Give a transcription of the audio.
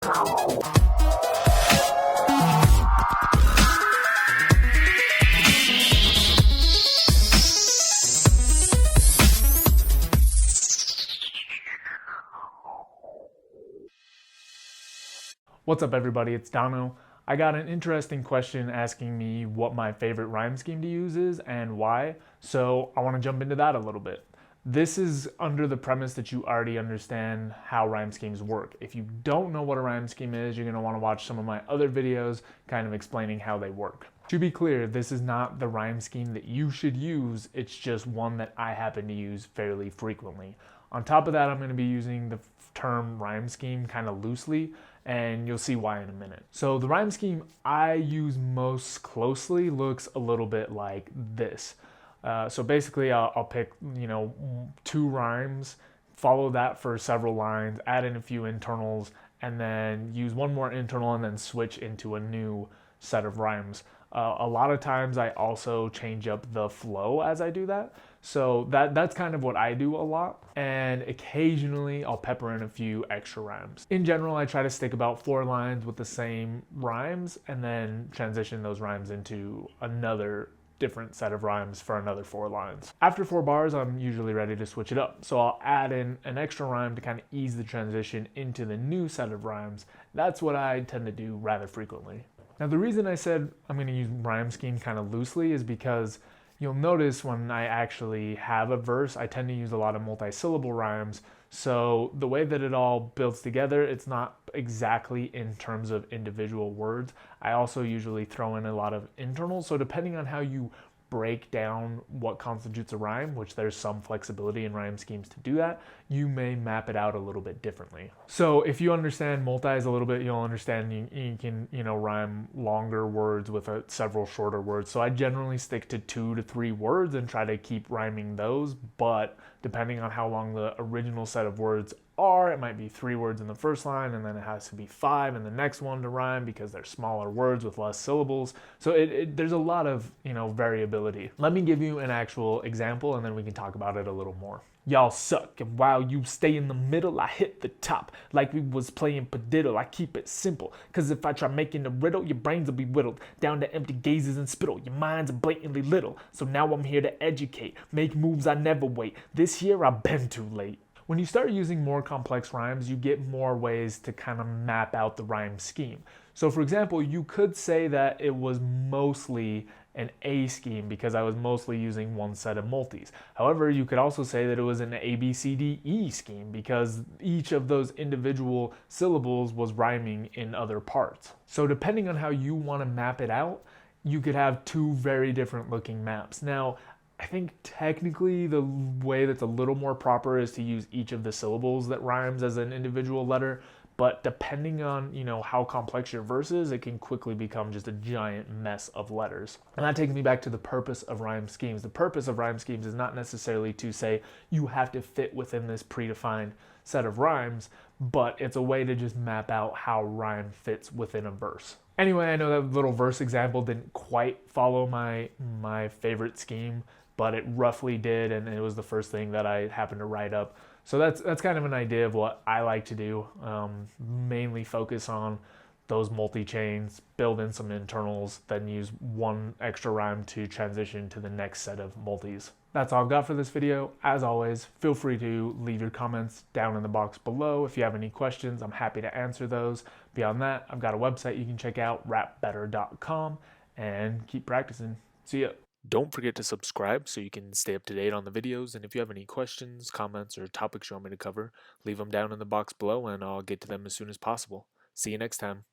What's up, everybody? It's Dono. I got an interesting question asking me what my favorite rhyme scheme to use is and why, so I want to jump into that a little bit. This is under the premise that you already understand how rhyme schemes work. If you don't know what a rhyme scheme is, you're going to want to watch some of my other videos kind of explaining how they work. To be clear, this is not the rhyme scheme that you should use, it's just one that I happen to use fairly frequently. On top of that, I'm going to be using the term rhyme scheme kind of loosely, and you'll see why in a minute. So the rhyme scheme I use most closely looks a little bit like this. So basically I'll pick, two rhymes, follow that for several lines, add in a few internals, and then use one more internal and then switch into a new set of rhymes. A lot of times I also change up the flow as I do that. So that's kind of what I do a lot. And occasionally I'll pepper in a few extra rhymes. In general, I try to stick about 4 lines with the same rhymes and then transition those rhymes into another different set of rhymes for another 4 lines. After 4 bars, I'm usually ready to switch it up. So I'll add in an extra rhyme to kind of ease the transition into the new set of rhymes. That's what I tend to do rather frequently. Now, the reason I said I'm going to use rhyme scheme kind of loosely is because you'll notice when I actually have a verse, I tend to use a lot of multi-syllable rhymes. So the way that it all builds together, it's not exactly in terms of individual words. I also usually throw in a lot of internals. So depending on how you break down what constitutes a rhyme, which there's some flexibility in rhyme schemes to do that, you may map it out a little bit differently. So if you understand multis a little bit, you'll understand you can rhyme longer words with several shorter words. So I generally stick to 2 to 3 words and try to keep rhyming those, but depending on how long the original set of words are, it might be 3 words in the first line and then it has to be 5 in the next one to rhyme because they're smaller words with less syllables. So there's a lot of variability. Let me give you an actual example and then we can talk about it a little more. Y'all suck, and while you stay in the middle, I hit the top. Like we was playing padiddle, I keep it simple. Cause if I try making a riddle, your brains will be whittled down to empty gazes and spittle. Your minds are blatantly little. So now I'm here to educate, make moves I never wait. This year I've been too late. When you start using more complex rhymes, you get more ways to kind of map out the rhyme scheme. So for example, you could say that it was mostly an A scheme because I was mostly using one set of multis. However, you could also say that it was an A, B, C, D, E scheme because each of those individual syllables was rhyming in other parts. So depending on how you want to map it out, you could have 2 very different looking maps. Now, I think technically the way that's a little more proper is to use each of the syllables that rhymes as an individual letter, but depending on how complex your verse is, it can quickly become just a giant mess of letters. And that takes me back to the purpose of rhyme schemes. The purpose of rhyme schemes is not necessarily to say you have to fit within this predefined set of rhymes, but it's a way to just map out how rhyme fits within a verse. Anyway, I know that little verse example didn't quite follow my favorite scheme, but it roughly did, and it was the first thing that I happened to write up. So that's kind of an idea of what I like to do. Mainly focus on those multi-chains, build in some internals, then use one extra rhyme to transition to the next set of multis. That's all I've got for this video. As always, feel free to leave your comments down in the box below. If you have any questions, I'm happy to answer those. Beyond that, I've got a website you can check out, rapbetter.com, and keep practicing. See ya. Don't forget to subscribe so you can stay up to date on the videos, and if you have any questions, comments, or topics you want me to cover, leave them down in the box below and I'll get to them as soon as possible. See you next time.